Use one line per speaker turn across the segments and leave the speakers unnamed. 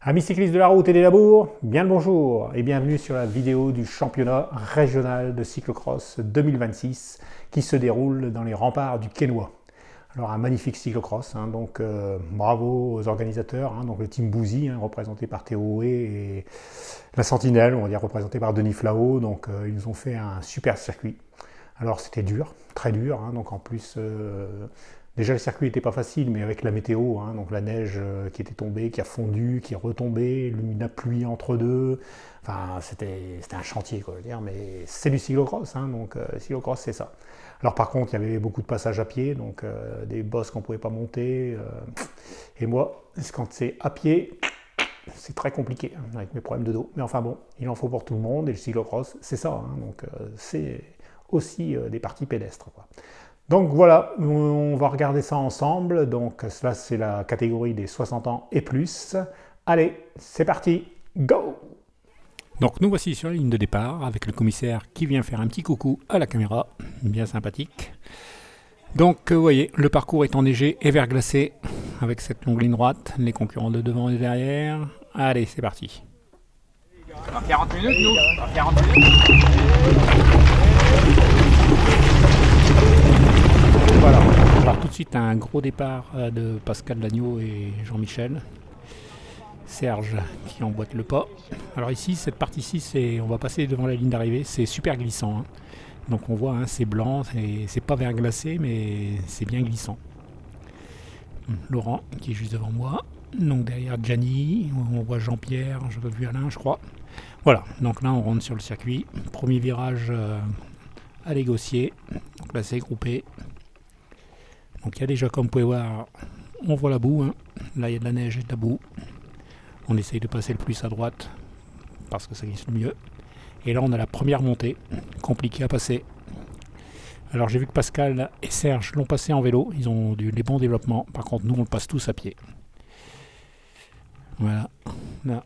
Amis cyclistes de la route et des labours, bien le bonjour et bienvenue sur la vidéo du championnat régional de cyclocross 2026 qui se déroule dans les remparts du Quesnoy. Alors un magnifique cyclocross, donc bravo aux organisateurs, donc le team Bouzy représenté par Théo Houé et la Sentinelle, on va dire représenté par Denis Flao, donc ils nous ont fait un super circuit. Alors c'était dur, très dur, donc en plus déjà le circuit n'était pas facile, mais avec la météo, donc la neige qui était tombée, qui a fondu, qui est retombée, la pluie entre deux, enfin c'était un chantier quoi, je veux dire, mais c'est du cyclocross, donc cyclocross c'est ça. Alors par contre il y avait beaucoup de passages à pied, donc des bosses qu'on ne pouvait pas monter, et moi quand c'est à pied, c'est très compliqué avec mes problèmes de dos, mais enfin bon, il en faut pour tout le monde, et le cyclocross c'est ça, donc c'est aussi des parties pédestres, quoi. Donc voilà, on va regarder ça ensemble. Donc cela c'est la catégorie des 60 ans et plus. Allez, c'est parti, go!
Donc nous voici sur la ligne de départ avec le commissaire qui vient faire un petit coucou à la caméra, bien sympathique. Donc vous voyez, le parcours est enneigé et verglacé avec cette longue ligne droite, les concurrents de devant et derrière. Allez, c'est parti.
Dans 40 minutes, nous. Dans 40 minutes.
Voilà, alors tout de suite un gros départ de Pascal Lagneau et Jean-Michel. Serge qui emboîte le pas. Alors ici, cette partie-ci, on va passer devant la ligne d'arrivée, c'est super glissant. Donc on voit, c'est blanc, c'est pas verglacé, mais c'est bien glissant. Laurent qui est juste devant moi. Donc derrière Gianni, on voit Jean-Pierre, je n'ai pas vu Alain, je crois. Voilà, donc là on rentre sur le circuit. Premier virage à négocier. Donc là c'est groupé. Donc il y a déjà, comme vous pouvez voir, on voit la boue. Là il y a de la neige et de la boue. On essaye de passer le plus à droite parce que ça glisse le mieux. Et là on a la première montée, compliquée à passer. Alors j'ai vu que Pascal et Serge l'ont passé en vélo, ils ont des bons développements. Par contre nous on le passe tous à pied. Voilà, là.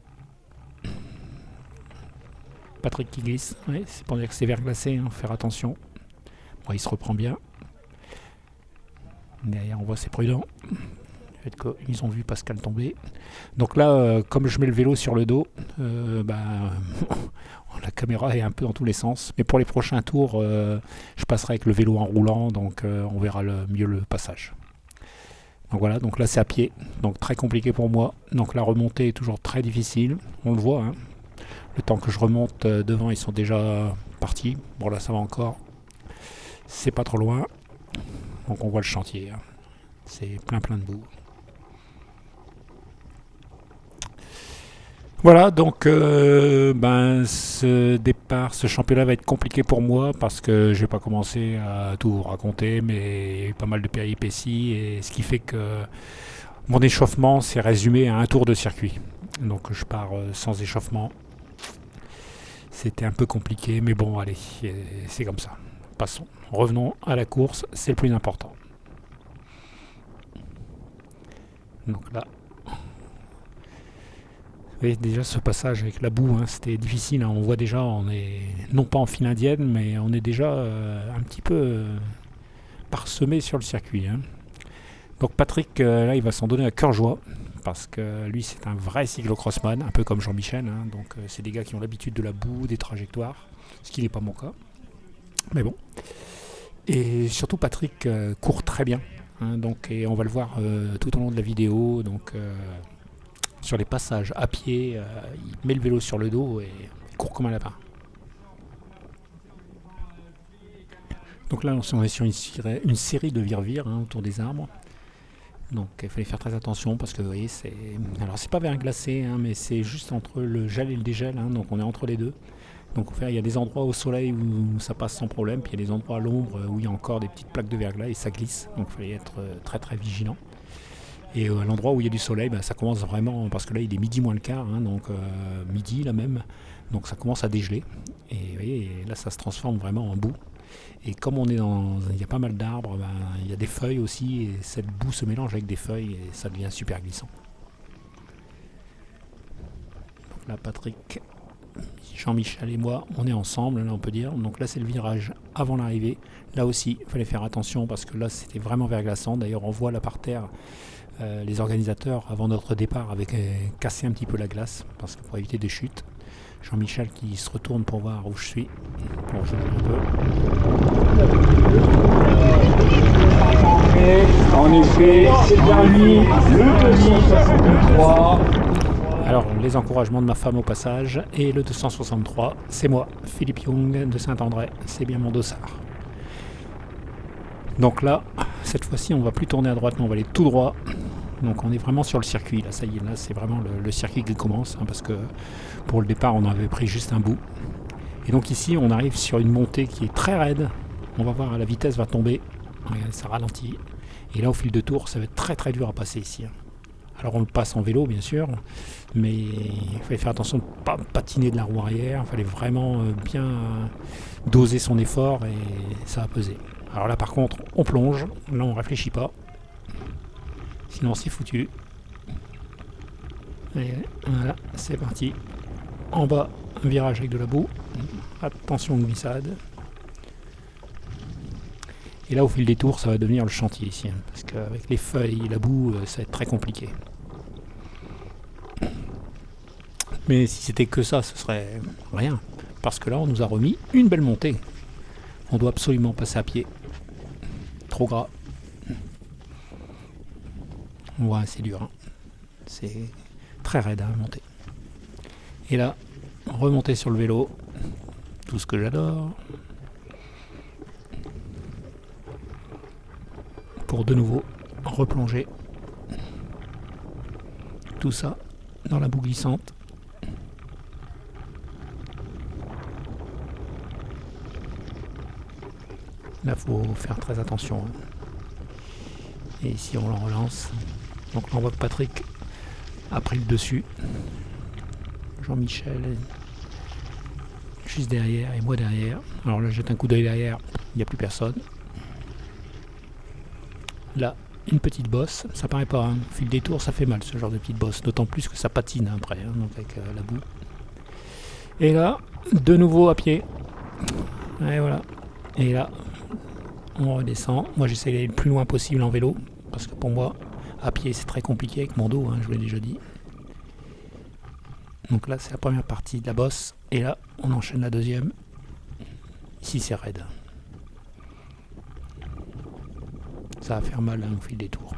Patrick qui glisse, c'est pour dire que c'est verglacé, faire attention. Bon, il se reprend bien. Derrière on voit c'est prudent. Ils ont vu Pascal tomber. Donc là, comme je mets le vélo sur le dos, la caméra est un peu dans tous les sens. Mais pour les prochains tours, je passerai avec le vélo en roulant, donc on verra mieux le passage. Donc voilà, donc là c'est à pied, donc très compliqué pour moi. Donc la remontée est toujours très difficile, on le voit. Le temps que je remonte devant, ils sont déjà partis. Bon là ça va encore, c'est pas trop loin. Donc on voit le chantier, c'est plein de boue. Voilà, donc ce départ, ce championnat va être compliqué pour moi parce que je vais pas commencer à tout vous raconter, mais il y a eu pas mal de péripéties et ce qui fait que mon échauffement s'est résumé à un tour de circuit. Donc je pars sans échauffement. C'était un peu compliqué, mais bon, allez, c'est comme ça. Passons. Revenons à la course, c'est le plus important. Donc là, vous voyez déjà ce passage avec la boue, c'était difficile. On voit déjà, on est non pas en file indienne, mais on est déjà un petit peu parsemé sur le circuit. Donc Patrick, là, il va s'en donner à cœur joie, parce que lui, c'est un vrai cyclocrossman, un peu comme Jean-Michel. Donc c'est des gars qui ont l'habitude de la boue, des trajectoires, ce qui n'est pas mon cas. Mais bon. Et surtout, Patrick court très bien. Et on va le voir tout au long de la vidéo. Donc sur les passages à pied, il met le vélo sur le dos et il court comme un lapin. Donc là, on est sur une série de vire-vire autour des arbres. Donc il fallait faire très attention parce que vous voyez, alors c'est pas verglacé, mais c'est juste entre le gel et le dégel, donc on est entre les deux. Donc il y a des endroits au soleil où ça passe sans problème, puis il y a des endroits à l'ombre où il y a encore des petites plaques de verglas et ça glisse. Donc il fallait être très très vigilant. Et à l'endroit où il y a du soleil, ça commence vraiment, parce que là il est midi moins le quart, donc midi là même, donc ça commence à dégeler. Et vous voyez, là ça se transforme vraiment en boue. Et comme il y a pas mal d'arbres, il y a des feuilles aussi, et cette boue se mélange avec des feuilles et ça devient super glissant. Donc là Patrick, Jean-Michel et moi, on est ensemble, là on peut dire. Donc là c'est le virage avant l'arrivée. Là aussi, il fallait faire attention parce que là c'était vraiment verglaçant. D'ailleurs on voit là par terre les organisateurs, avant notre départ, avaient cassé un petit peu la glace parce que pour éviter des chutes. Jean-Michel qui se retourne pour voir où je suis, pour changer un peu.
En effet, c'est bien lui, le 263.
Alors, les encouragements de ma femme au passage, et le 263, c'est moi, Philippe Young de Saint-André, c'est bien mon dossard. Donc là, cette fois-ci, on va plus tourner à droite, mais on va aller tout droit. Donc on est vraiment sur le circuit, là, ça y est, là c'est vraiment le circuit qui commence, hein, parce que pour le départ, on avait pris juste un bout. Et donc ici, on arrive sur une montée qui est très raide. On va voir, la vitesse va tomber. Regardez, ça ralentit. Et là, au fil de tour, ça va être très très dur à passer ici. Alors on le passe en vélo, bien sûr, mais il fallait faire attention de ne pas patiner de la roue arrière. Il fallait vraiment bien doser son effort et ça va peser. Alors là, par contre, on plonge. Là, on ne réfléchit pas. Sinon, c'est foutu. Et voilà, c'est parti. En bas, un virage avec de la boue. Attention glissade. Et là, au fil des tours, ça va devenir le chantier ici. Hein, parce qu'avec les feuilles et la boue, ça va être très compliqué. Mais si c'était que ça, ce serait rien. Parce que là, on nous a remis une belle montée. On doit absolument passer à pied. Trop gras. Ouais, c'est dur. Hein. C'est très raide à monter. Et là, remonter sur le vélo. Tout ce que j'adore. Pour de nouveau replonger. Tout ça dans la boue glissante. Là, il faut faire très attention. Et ici, on le relance. Donc là, on voit que Patrick a pris le dessus. Jean-Michel est juste derrière et moi derrière. Alors là, je jette un coup d'œil derrière. Il n'y a plus personne. Là, une petite bosse. Ça paraît pas. Hein. Au fil des tours, ça fait mal, ce genre de petite bosse. D'autant plus que ça patine après, hein, donc avec la boue. Et là, de nouveau à pied. Et voilà. Et là, on redescend. Moi, j'essaie d'aller le plus loin possible en vélo. Parce que pour moi, à pied, c'est très compliqué avec mon dos, hein, je vous l'ai déjà dit. Donc là, c'est la première partie de la bosse. Et là, on enchaîne la deuxième. Ici, c'est raide. Ça va faire mal hein, au fil des tours.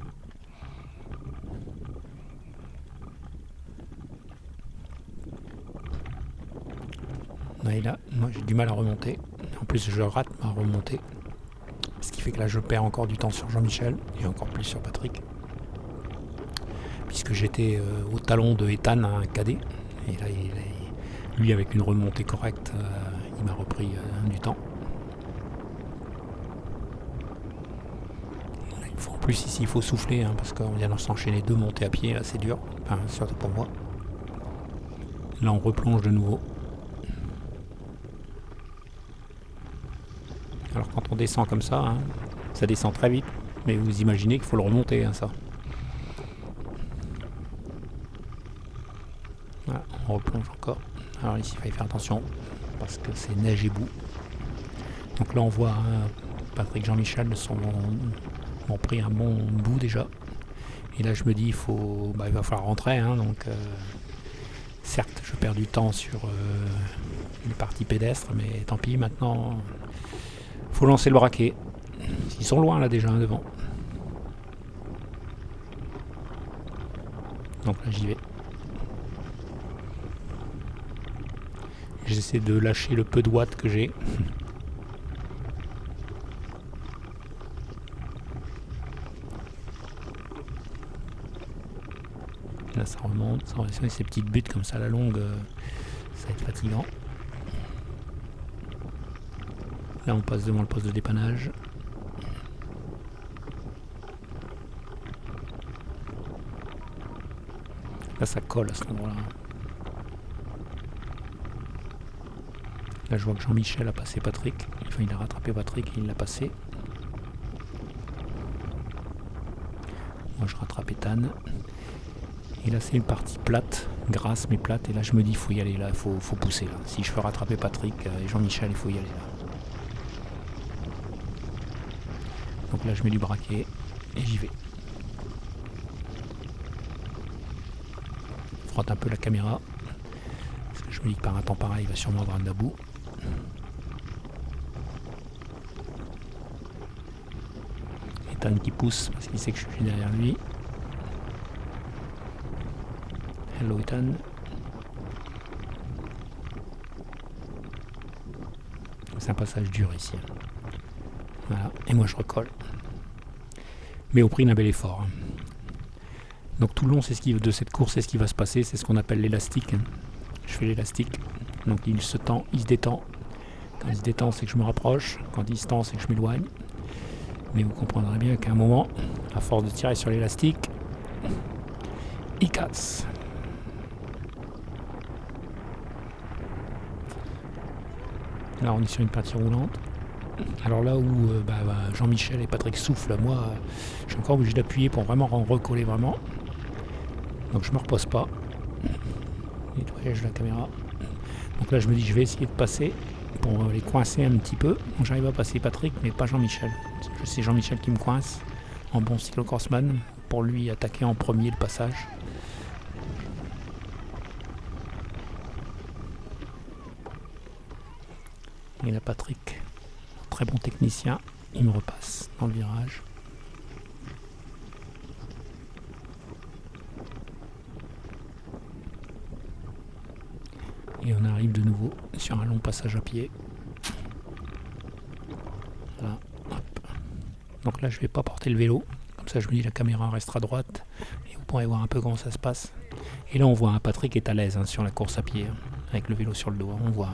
Et là, moi, j'ai du mal à remonter. En plus, je rate ma remontée. Ce qui fait que là, je perds encore du temps sur Jean-Michel et encore plus sur Patrick. Puisque j'étais au talon de Ethan, un cadet. Et là, lui, avec une remontée correcte, il m'a repris du temps. En plus, ici, il faut souffler, hein, parce qu'on vient de s'enchaîner 2 montées à pied, là, c'est dur. Enfin, surtout pour moi. Là, on replonge de nouveau. Alors, quand on descend comme ça, hein, ça descend très vite. Mais vous imaginez qu'il faut le remonter, hein, ça. Voilà, on replonge encore. Alors ici, il fallait faire attention, parce que c'est neige et boue. Donc là, on voit Patrick Jean-Michel ont pris un bon bout déjà. Et là, je me dis, il va falloir rentrer. Hein, donc, certes, je perds du temps sur les parties pédestres, mais tant pis, maintenant, faut lancer le braquet. Ils sont loin là déjà, devant. Donc là, j'y vais. J'essaie de lâcher le peu de watts que j'ai. Là, ça remonte. Ces petites buttes comme ça à la longue, ça va être fatigant. Là, on passe devant le poste de dépannage. Là, ça colle à ce endroit-là. Là, je vois que Jean-Michel a passé Patrick. Enfin, il a rattrapé Patrick et il l'a passé. Moi, je rattrape Ethan. Et là, c'est une partie plate, grasse mais plate. Et là, je me dis, il faut y aller là, il faut pousser là. Si je veux rattraper Patrick et Jean-Michel, il faut y aller là. Donc là, je mets du braquet et j'y vais. frotte un peu la caméra. Parce que je me dis que par un temps pareil, il va sûrement avoir de la boue. Ethan qui pousse parce qu'il sait que je suis derrière lui. Hello Ethan. C'est un passage dur ici. Voilà, et moi je recolle. Mais au prix d'un bel effort. Donc tout le long de cette course, c'est ce qui va se passer, c'est ce qu'on appelle l'élastique. Je fais l'élastique, donc il se tend, il se détend. Quand il se détend, c'est que je me rapproche. Quand il se tend, c'est que je m'éloigne. Mais vous comprendrez bien qu'à un moment, à force de tirer sur l'élastique, il casse. Là, on est sur une partie roulante. Alors là où Jean-Michel et Patrick soufflent, moi, je suis encore obligé d'appuyer pour vraiment recoller vraiment. Donc je me repose pas. Nettoyage de la caméra. Donc là, je me dis, je vais essayer de passer pour les coincer un petit peu. Donc j'arrive à passer Patrick, mais pas Jean-Michel. C'est Jean-Michel qui me coince en bon cyclocrossman pour lui attaquer en premier le passage. Et là, Patrick, très bon technicien, il me repasse dans le virage. Et on arrive de nouveau sur un long passage à pied. Voilà, hop. Donc là, je ne vais pas porter le vélo. Comme ça, je me dis la caméra restera droite. Et vous pourrez voir un peu comment ça se passe. Et là, on voit un Patrick est à l'aise sur la course à pied. Avec le vélo sur le dos, on voit.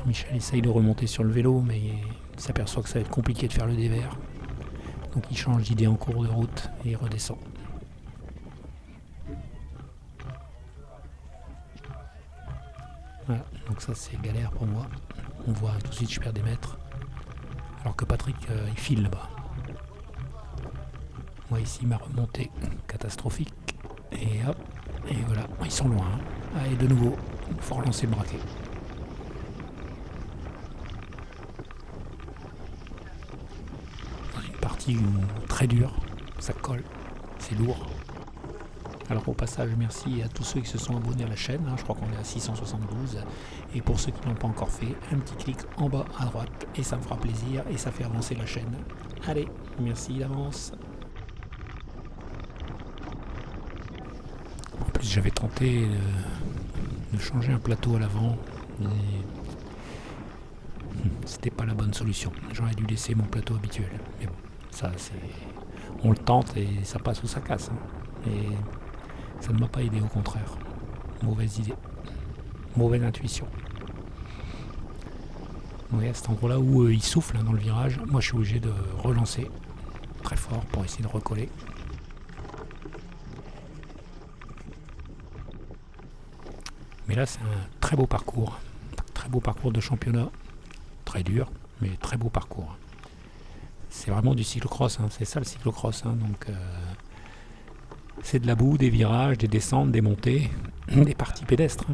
Michel essaye de remonter sur le vélo, mais il s'aperçoit que ça va être compliqué de faire le dévers. Donc il change d'idée en cours de route et il redescend. Voilà, donc ça c'est galère pour moi. On voit tout de suite je perds des mètres. Alors que Patrick il file là-bas. Moi ici ma remontée catastrophique. Et hop, et voilà, ils sont loin. Allez de nouveau, il faut relancer le braquet. Très dur, ça colle, c'est lourd. Alors au passage, merci à tous ceux qui se sont abonnés à la chaîne, je crois qu'on est à 672. Et pour ceux qui n'ont pas encore fait, un petit clic en bas à droite et ça me fera plaisir et ça fait avancer la chaîne. Allez, merci d'avance. En plus j'avais tenté de changer un plateau à l'avant, mais c'était pas la bonne solution. J'aurais dû laisser mon plateau habituel, mais bon. Ça, on le tente et ça passe ou ça casse. Et ça ne m'a pas aidé, au contraire. Mauvaise idée. Mauvaise intuition. Oui, à cet endroit-là où il souffle dans le virage, moi je suis obligé de relancer très fort pour essayer de recoller. Mais là, c'est un très beau parcours. Très beau parcours de championnat. Très dur, mais très beau parcours. C'est vraiment du cyclocross, c'est ça le cyclocross. Donc c'est de la boue, des virages, des descentes, des montées, des parties pédestres.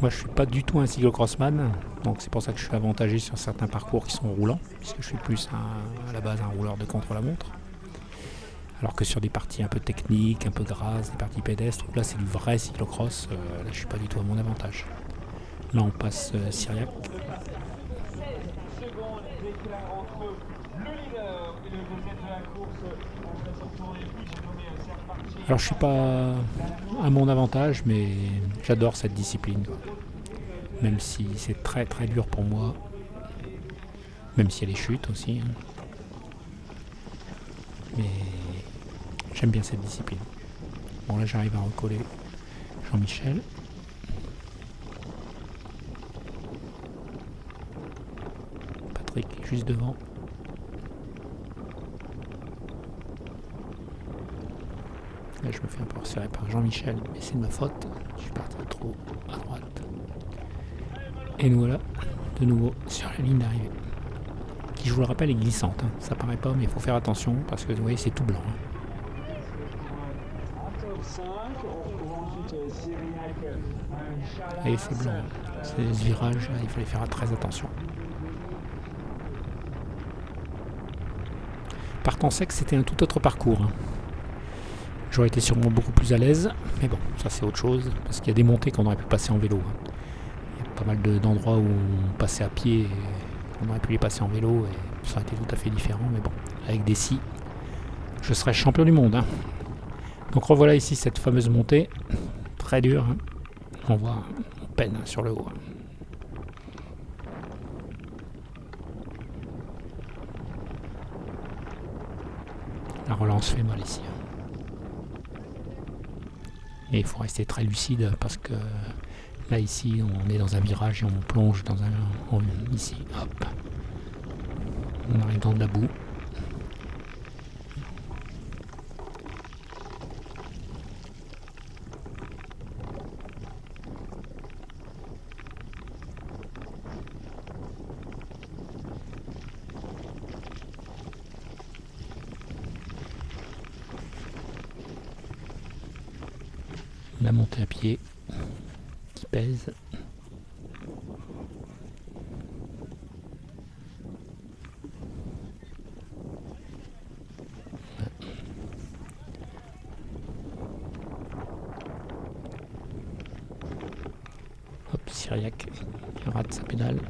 Moi je suis pas du tout un cyclocrossman, donc c'est pour ça que je suis avantagé sur certains parcours qui sont roulants, puisque je suis plus à la base un rouleur de contre-la-montre. Alors que sur des parties un peu techniques, un peu grasses, des parties pédestres, là c'est du vrai cyclocross, là je suis pas du tout à mon avantage. Là on passe Syriac. Alors je suis pas à mon avantage, mais j'adore cette discipline. Même si c'est très très dur pour moi. Même s'il y a des chutes aussi. Mais j'aime bien cette discipline. Bon là j'arrive à recoller Jean-Michel. Patrick juste devant. Là, je me fais un peu resserrer par Jean-Michel, mais c'est de ma faute. Je suis parti trop à droite. Et nous voilà, de nouveau, sur la ligne d'arrivée. Qui, je vous le rappelle, est glissante. Ça paraît pas, mais il faut faire attention, parce que vous voyez, c'est tout blanc. Et c'est blanc. C'est ce virage, là, il fallait faire très attention. Par temps sec, c'était un tout autre parcours. J'aurais été sûrement beaucoup plus à l'aise, mais bon, ça c'est autre chose, parce qu'il y a des montées qu'on aurait pu passer en vélo. Il y a pas mal d'endroits où on passait à pied et on aurait pu les passer en vélo et ça aurait été tout à fait différent, mais bon, avec des scies, je serais champion du monde. Donc revoilà ici cette fameuse montée, très dure, on voit, on peine sur le haut. La relance fait mal ici. Et il faut rester très lucide parce que là ici on est dans un virage et on plonge dans ici, hop. On arrive dans de la boue. La montée à pied qui pèse. Hop, Cyriac qui rate sa pédale.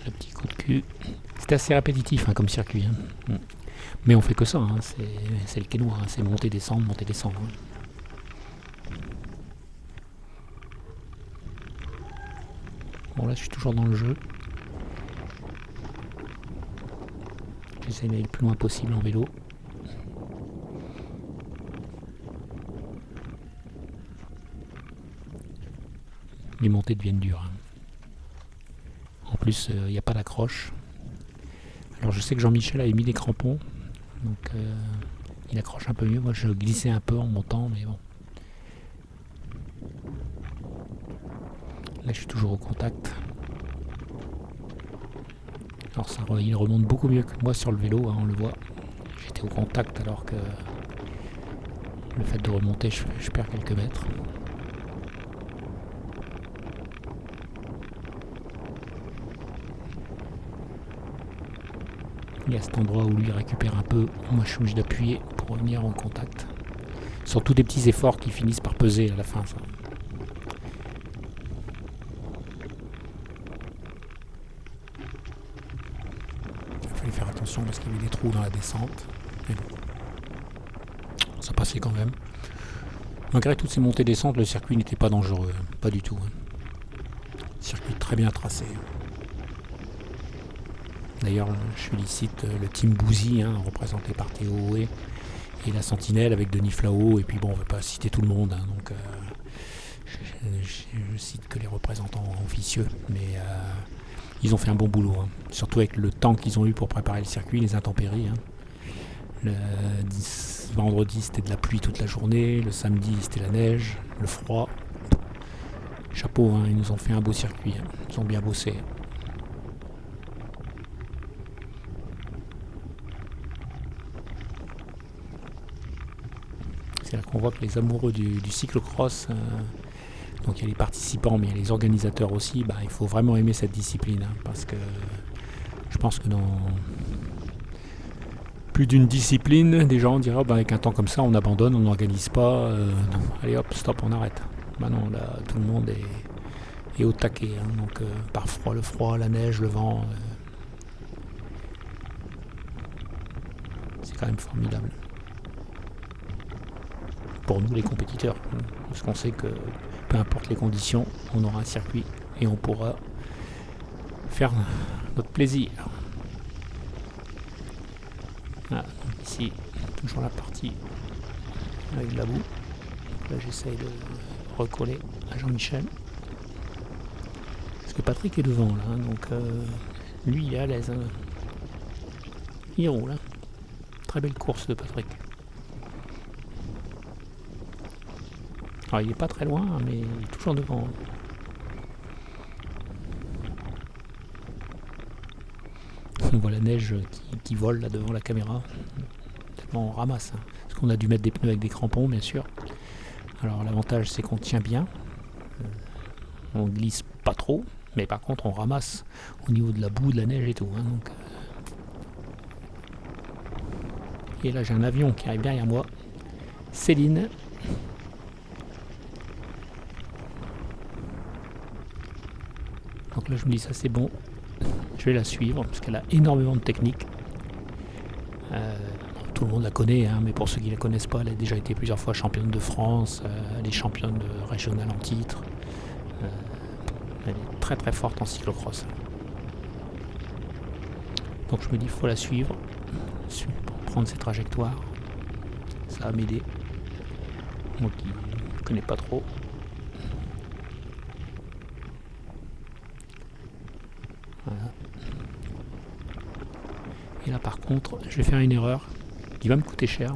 Le petit coup de cul. C'était assez répétitif comme circuit. Mais on fait que ça, c'est le Quesnoy, c'est monter, descendre, monter, descendre. Bon là je suis toujours dans le jeu. J'essaie d'aller le plus loin possible en vélo. Les montées deviennent dures. En plus, il n'y a pas d'accroche. Alors je sais que Jean-Michel avait mis des crampons. Donc il accroche un peu mieux. Moi je glissais un peu en montant, mais bon. Là je suis toujours au contact. Alors ça, il remonte beaucoup mieux que moi sur le vélo, on le voit. J'étais au contact alors que le fait de remonter, je perds quelques mètres. Il y a cet endroit où lui récupère un peu, moi je suis obligé d'appuyer pour revenir en contact. Surtout des petits efforts qui finissent par peser à la fin. Ça. Il fallait faire attention parce qu'il y avait des trous dans la descente. Mais bon, ça passait quand même. Malgré toutes ces montées-descentes, le circuit n'était pas dangereux, pas du tout. Circuit très bien tracé. D'ailleurs, je félicite le team Bouzy, représenté par Théo Hoé, et la Sentinelle avec Denis Flao. Et puis bon, on ne va pas citer tout le monde, donc je cite que les représentants officieux. Mais ils ont fait un bon boulot, surtout avec le temps qu'ils ont eu pour préparer le circuit, les intempéries. Le vendredi, c'était de la pluie toute la journée. Le samedi, c'était la neige, le froid. Chapeau, ils nous ont fait un beau circuit. Ils ont bien bossé. C'est là qu'on voit que les amoureux du cyclocross, donc il y a les participants mais il y a les organisateurs aussi, il faut vraiment aimer cette discipline, parce que je pense que dans plus d'une discipline, des gens diraient avec un temps comme ça on abandonne, on n'organise pas, allez hop, stop, on arrête. Non, là tout le monde est au taquet, donc par le froid, la neige, le vent, c'est quand même formidable. Pour nous les compétiteurs, parce qu'on sait que peu importe les conditions, on aura un circuit et on pourra faire notre plaisir. Voilà, donc ici, toujours la partie avec de la boue. Là j'essaye de recoller à Jean-Michel. Parce que Patrick est devant là, donc lui il est à l'aise. Il roule. Très belle course de Patrick. Alors, il n'est pas très loin, mais il est toujours devant. On voit la neige qui vole là devant la caméra. Tellement on ramasse. Hein. Parce qu'on a dû mettre des pneus avec des crampons, bien sûr. Alors l'avantage c'est qu'on tient bien. On glisse pas trop. Mais par contre on ramasse au niveau de la boue, de la neige et tout. Hein, donc, Et là j'ai un avion qui arrive derrière moi. Céline. Donc là je me dis ça c'est bon. Je vais la suivre parce qu'elle a énormément de technique. Tout le monde la connaît, hein, mais pour ceux qui ne la connaissent pas, elle a déjà été plusieurs fois championne de France, elle est championne régionale en titre. Elle est très très forte en cyclocross. Donc je me dis il faut la suivre pour prendre ses trajectoires. Ça va m'aider. Moi qui ne connais pas trop. Voilà. Et là par contre, je vais faire une erreur qui va me coûter cher.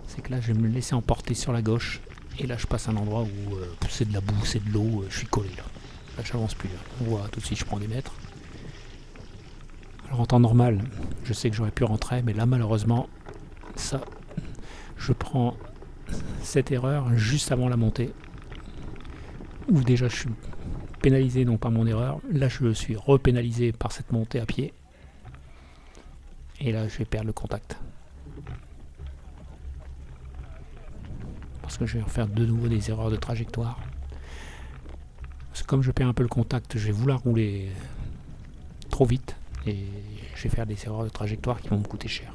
C'est que là, je vais me laisser emporter sur la gauche. Et là, je passe à un endroit où c'est de la boue, c'est de l'eau, je suis collé là. Là, j'avance plus. Là. On voit tout de suite, je prends des mètres. Alors en temps normal, je sais que j'aurais pu rentrer, mais là, malheureusement, ça, je prends cette erreur juste avant la montée. Où déjà, je suis pénalisé, donc par mon erreur. Là, je suis repénalisé par cette montée à pied. Et là, je vais perdre le contact. Parce que je vais refaire de nouveau des erreurs de trajectoire. Parce que comme je perds un peu le contact, je vais vouloir rouler trop vite. Et je vais faire des erreurs de trajectoire qui vont me coûter cher.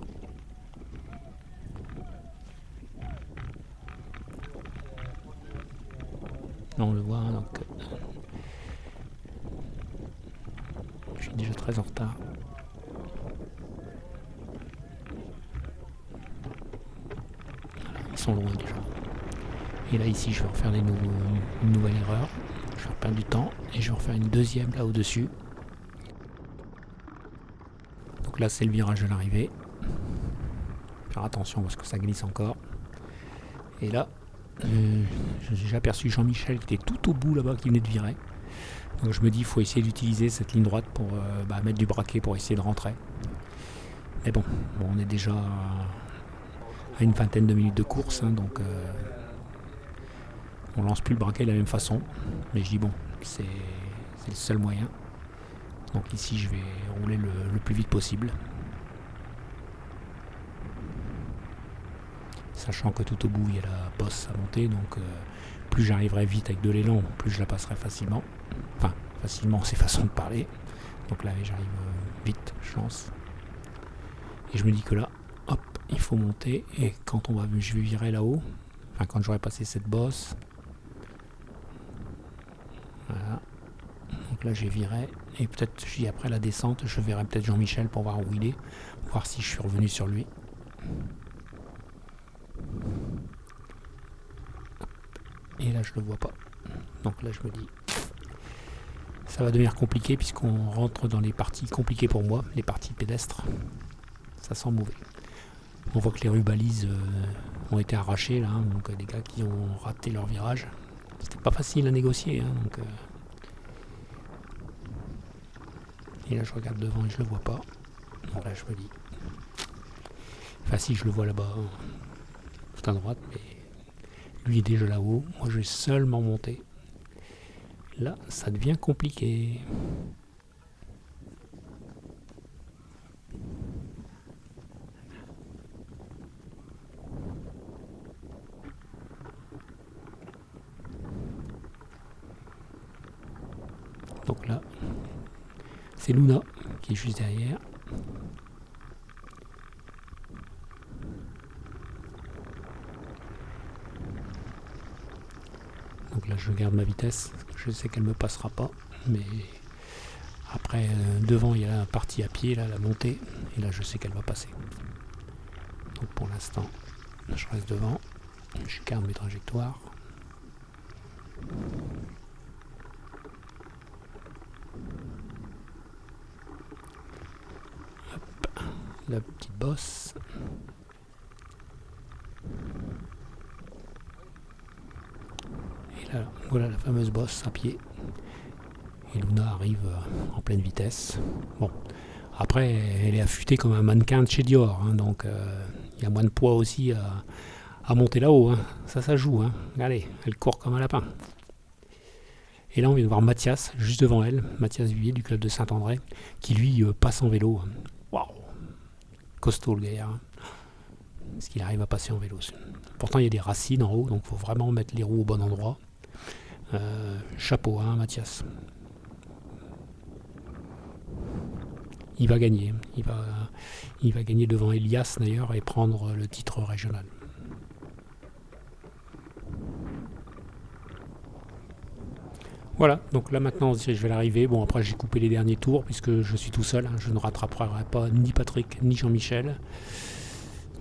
Là, on le voit, donc... je suis déjà très en retard. Ils sont loin déjà. Et là ici je vais refaire une nouvelle erreur. Je vais perdre du temps et je vais refaire une deuxième là au-dessus. Donc là c'est le virage de l'arrivée. Faire attention parce que ça glisse encore. Et là j'ai aperçu Jean-Michel qui était tout au bout là-bas qui venait de virer. Donc je me dis il faut essayer d'utiliser cette ligne droite pour mettre du braquet pour essayer de rentrer. Mais bon on est déjà à une vingtaine de minutes de course, hein, donc on lance plus le braquet de la même façon, mais je dis bon, c'est le seul moyen. Donc ici je vais rouler le plus vite possible, sachant que tout au bout il y a la bosse à monter, donc plus j'arriverai vite avec de l'élan, plus je la passerai facilement. Enfin facilement c'est façon de parler, donc là j'arrive vite, je lance, et je me dis que là hop, il faut monter, et quand je vais virer là-haut, enfin quand j'aurai passé cette bosse, voilà, donc là j'ai viré, et peut-être après la descente, je verrai peut-être Jean-Michel pour voir où il est, voir si je suis revenu sur lui. Et là je le vois pas, donc là je me dis, ça va devenir compliqué puisqu'on rentre dans les parties compliquées pour moi, les parties pédestres, ça sent mauvais. On voit que les rues balises ont été arrachées là, hein, donc des gars qui ont raté leur virage. C'était pas facile à négocier. Hein, donc, et là je regarde devant et je le vois pas. Donc là je me dis. Enfin si je le vois là-bas, tout à droite, mais lui est déjà là-haut. Moi je vais seulement monter. Là ça devient compliqué. Donc là, c'est Luna qui est juste derrière. Donc là, je garde ma vitesse. Je sais qu'elle ne me passera pas. Mais après, devant, il y a la partie à pied, là, la montée. Et là, je sais qu'elle va passer. Donc pour l'instant, je reste devant. Je garde mes trajectoires. La petite bosse. Et là, voilà la fameuse bosse à pied. Et Luna arrive en pleine vitesse. Bon, Après, elle est affûtée comme un mannequin de chez Dior, hein, donc il y a moins de poids aussi à monter là-haut. Hein. Ça joue. Hein. Allez, elle court comme un lapin. Et là, on vient de voir Mathias, juste devant elle, Mathias Vuillet du club de Saint-André, qui lui passe en vélo. Waouh, costaud le gars. Hein. Est-ce qu'il arrive à passer en vélo? Pourtant, il y a des racines en haut, donc il faut vraiment mettre les roues au bon endroit. Chapeau, hein, Mathias. Il va gagner. Il va gagner devant Elias d'ailleurs et prendre le titre régional. Voilà, donc là maintenant on se dirige vers l'arrivée. Bon, après j'ai coupé les derniers tours puisque je suis tout seul. Hein, je ne rattraperai pas ni Patrick ni Jean-Michel.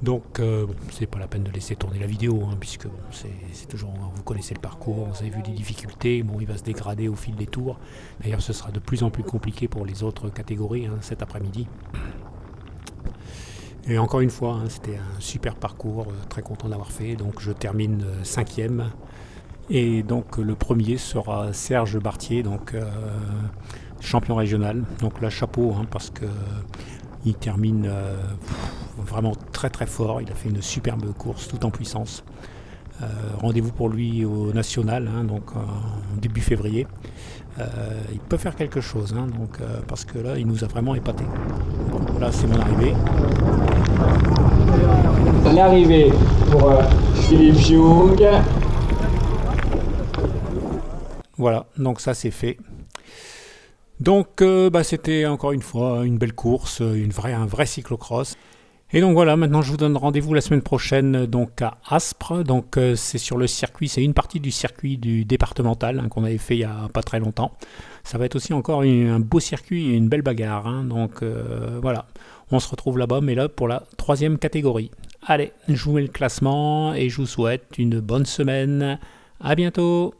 Donc bon, c'est pas la peine de laisser tourner la vidéo hein, puisque bon, c'est toujours, vous connaissez le parcours, vous avez vu les difficultés. Bon, il va se dégrader au fil des tours. D'ailleurs, ce sera de plus en plus compliqué pour les autres catégories hein, cet après-midi. Et encore une fois, hein, c'était un super parcours, très content d'avoir fait. Donc je termine 5e. Et donc le premier sera Serge Bartier, donc champion régional. Donc là, chapeau, hein, parce que il termine vraiment très très fort. Il a fait une superbe course, tout en puissance. Rendez-vous pour lui au national, hein, donc en début février. Il peut faire quelque chose, hein, donc, parce que là, il nous a vraiment épaté. Bon, là, c'est mon arrivée.
L'arrivée pour Philippe Jung.
Voilà, donc ça c'est fait. Donc c'était encore une fois une belle course, un vrai cyclocross. Et donc voilà, maintenant je vous donne rendez-vous la semaine prochaine donc à Aspres. Donc c'est sur le circuit, c'est une partie du circuit du départemental hein, qu'on avait fait il n'y a pas très longtemps. Ça va être aussi encore un beau circuit et une belle bagarre. Hein, donc voilà, on se retrouve là-bas, mais là pour la 3e catégorie. Allez, je vous mets le classement et je vous souhaite une bonne semaine. À bientôt.